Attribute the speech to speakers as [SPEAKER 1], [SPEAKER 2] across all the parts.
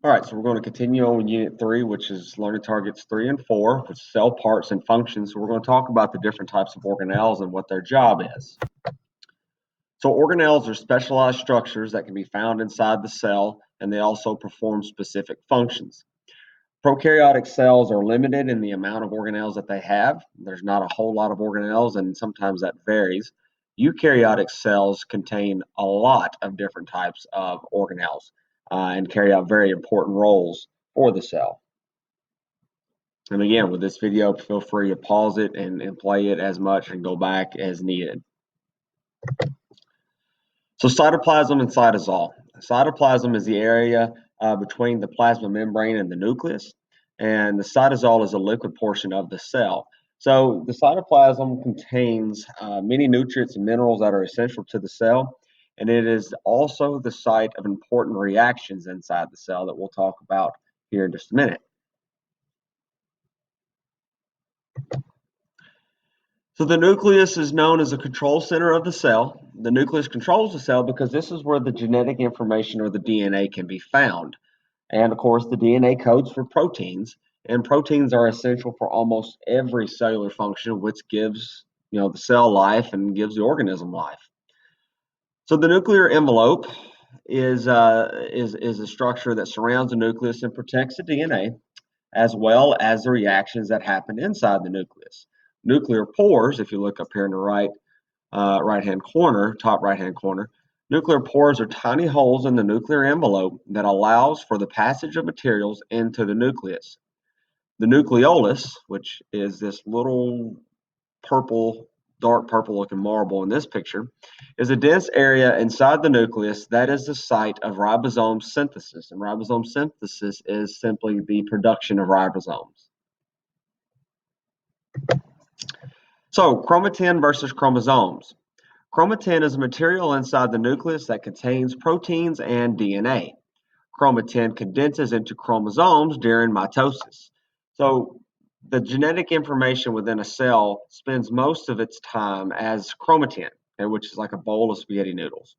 [SPEAKER 1] All right, so we're going to continue on with Unit 3, which is learning targets 3 and 4, which is cell parts and functions. So we're going to talk about the different types of organelles and what their job is. So organelles are specialized structures that can be found inside the cell, and they also perform specific functions. Prokaryotic cells are limited in the amount of organelles that they have. There's not a whole lot of organelles, and sometimes that varies. Eukaryotic cells contain a lot of different types of organelles and carry out very important roles for the cell. And again, with this video, feel free to pause it and play it as much and go back as needed. So cytoplasm and cytosol. Cytoplasm is the area between the plasma membrane and the nucleus, and the cytosol is a liquid portion of the cell. So the cytoplasm contains many nutrients and minerals that are essential to the cell, and it is also the site of important reactions inside the cell that we'll talk about here in just a minute. So the nucleus is known as the control center of the cell. The nucleus controls the cell because this is where the genetic information or the DNA can be found. And of course, the DNA codes for proteins, and proteins are essential for almost every cellular function, which gives the cell life and gives the organism life. So the nuclear envelope is a structure that surrounds the nucleus and protects the DNA, as well as the reactions that happen inside the nucleus. Nuclear pores, if you look up here in the right-hand corner, top right-hand corner, nuclear pores are tiny holes in the nuclear envelope that allows for the passage of materials into the nucleus. The nucleolus, which is this little dark purple looking marble in this picture, is a dense area inside the nucleus that is the site of ribosome synthesis. And ribosome synthesis is simply the production of ribosomes. So chromatin versus chromosomes. Chromatin is a material inside the nucleus that contains proteins and DNA. Chromatin condenses into chromosomes during mitosis. So the genetic information within a cell spends most of its time as chromatin, which is like a bowl of spaghetti noodles.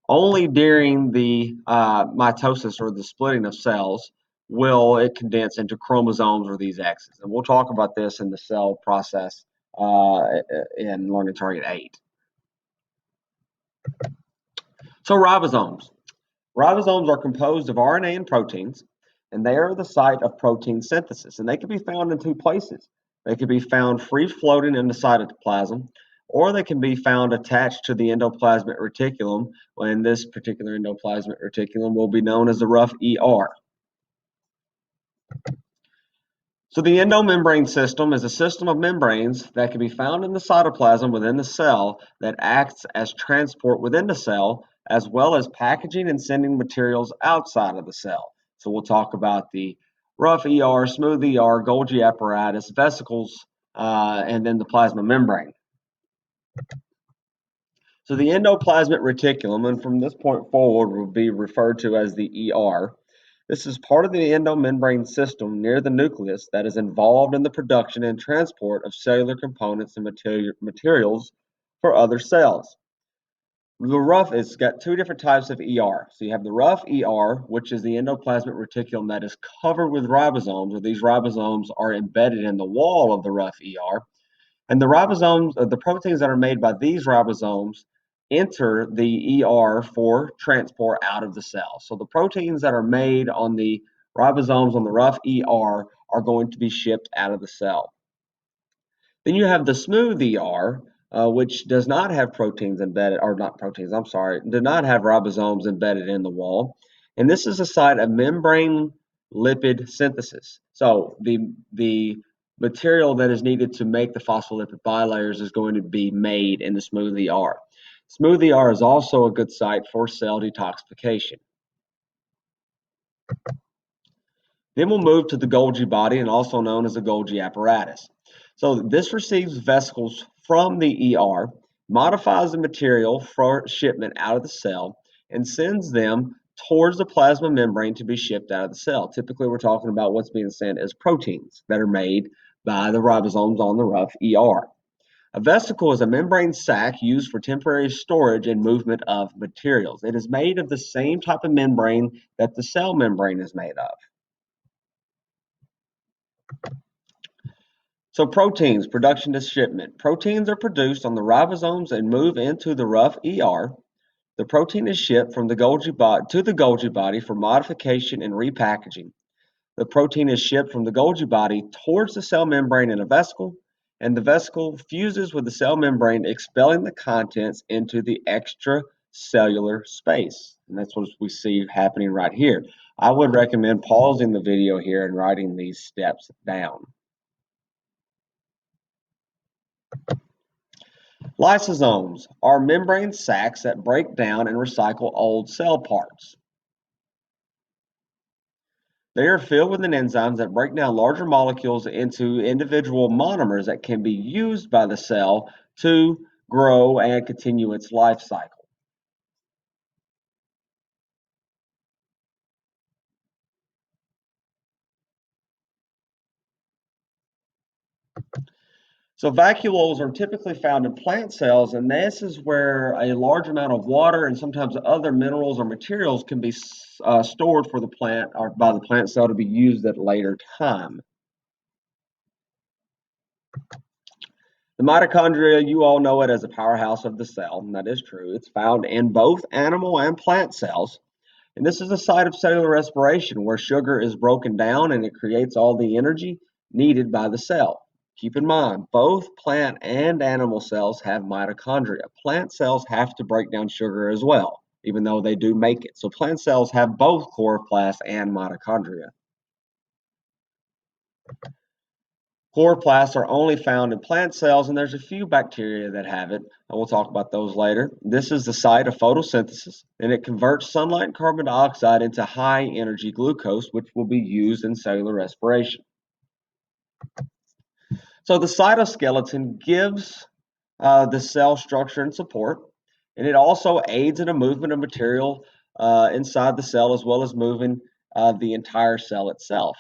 [SPEAKER 1] Only during the mitosis or the splitting of cells will it condense into chromosomes or these X's. And we'll talk about this in the cell process in Learning Target 8. So ribosomes. Ribosomes are composed of RNA and proteins, and they are the site of protein synthesis. And they can be found in two places. They can be found free-floating in the cytoplasm, or they can be found attached to the endoplasmic reticulum, when this particular endoplasmic reticulum will be known as the rough ER. So the endomembrane system is a system of membranes that can be found in the cytoplasm within the cell that acts as transport within the cell, as well as packaging and sending materials outside of the cell. So we'll talk about the rough ER, smooth ER, Golgi apparatus, vesicles, and then the plasma membrane. So the endoplasmic reticulum, and from this point forward will be referred to as the ER. This is part of the endomembrane system near the nucleus that is involved in the production and transport of cellular components and materials for other cells. The rough has got two different types of ER. So you have the rough ER, which is the endoplasmic reticulum that is covered with ribosomes, or these ribosomes are embedded in the wall of the rough ER. And the ribosomes, the proteins that are made by these ribosomes, enter the ER for transport out of the cell. So the proteins that are made on the ribosomes on the rough ER are going to be shipped out of the cell. Then you have the smooth ER, which does not have proteins embedded, or not proteins, I'm sorry, does not have ribosomes embedded in the wall. And this is a site of membrane lipid synthesis. So the material that is needed to make the phospholipid bilayers is going to be made in the smooth ER. Smooth ER is also a good site for cell detoxification. Then we'll move to the Golgi body, and also known as the Golgi apparatus. So this receives vesicles from the ER, modifies the material for shipment out of the cell, and sends them towards the plasma membrane to be shipped out of the cell. Typically, we're talking about what's being sent as proteins that are made by the ribosomes on the rough ER. A vesicle is a membrane sac used for temporary storage and movement of materials. It is made of the same type of membrane that the cell membrane is made of. So proteins, production to shipment. Proteins are produced on the ribosomes and move into the rough ER. The protein is shipped from the Golgi body to the Golgi body for modification and repackaging. The protein is shipped from the Golgi body towards the cell membrane in a vesicle, and the vesicle fuses with the cell membrane, expelling the contents into the extracellular space. And that's what we see happening right here. I would recommend pausing the video here and writing these steps down. Lysosomes are membrane sacs that break down and recycle old cell parts. They are filled with enzymes that break down larger molecules into individual monomers that can be used by the cell to grow and continue its life cycle. So vacuoles are typically found in plant cells, and this is where a large amount of water and sometimes other minerals or materials can be stored for the plant or by the plant cell to be used at a later time. The mitochondria, you all know it as a powerhouse of the cell, and that is true. It's found in both animal and plant cells. And this is a site of cellular respiration where sugar is broken down and it creates all the energy needed by the cell. Keep in mind, both plant and animal cells have mitochondria. Plant cells have to break down sugar as well, even though they do make it. So plant cells have both chloroplasts and mitochondria. Chloroplasts are only found in plant cells, and there's a few bacteria that have it, and we'll talk about those later. This is the site of photosynthesis, and it converts sunlight and carbon dioxide into high-energy glucose, which will be used in cellular respiration. So the cytoskeleton gives the cell structure and support, and it also aids in the movement of material inside the cell as well as moving the entire cell itself.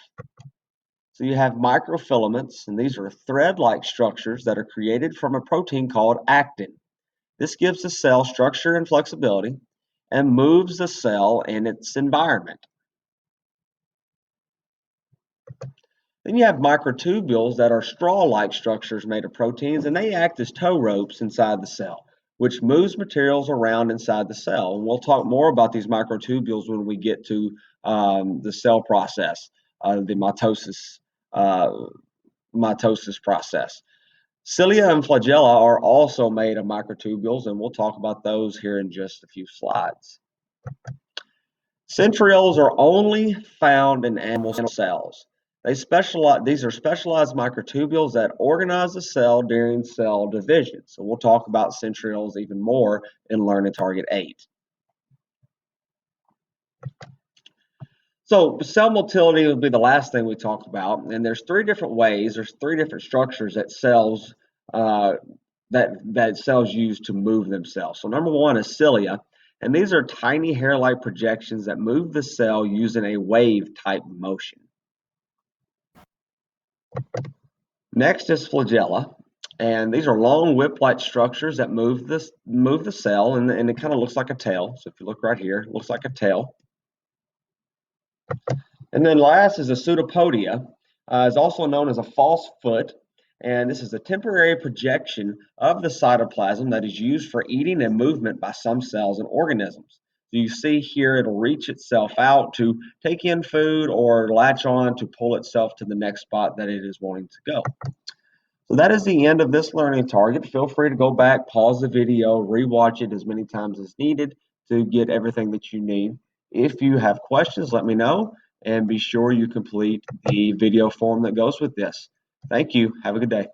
[SPEAKER 1] So you have microfilaments, and these are thread-like structures that are created from a protein called actin. This gives the cell structure and flexibility and moves the cell in its environment. Then you have microtubules that are straw-like structures made of proteins, and they act as tow ropes inside the cell, which moves materials around inside the cell. And we'll talk more about these microtubules when we get to the cell process, the uh, mitosis process. Cilia and flagella are also made of microtubules, and we'll talk about those here in just a few slides. Centrioles are only found in animal cells. These are specialized microtubules that organize the cell during cell division. So we'll talk about centrioles even more in Learning Target 8. So cell motility will be the last thing we talk about, and there's three different ways. There's three different structures that cells uh, that cells use to move themselves. So number one is cilia, and these are tiny hair-like projections that move the cell using a wave-type motion. Next is flagella, and these are long whip-like structures that move the cell, and it kind of looks like a tail. So if you look right here, it looks like a tail. And then last is a pseudopodia, is also known as a false foot, and this is a temporary projection of the cytoplasm that is used for eating and movement by some cells and organisms. So you see here it'll reach itself out to take in food or latch on to pull itself to the next spot that it is wanting to go. So that is the end of this learning target. Feel free to go back, pause the video, rewatch it as many times as needed to get everything that you need. If you have questions, let me know, and be sure you complete the video form that goes with this. Thank you. Have a good day.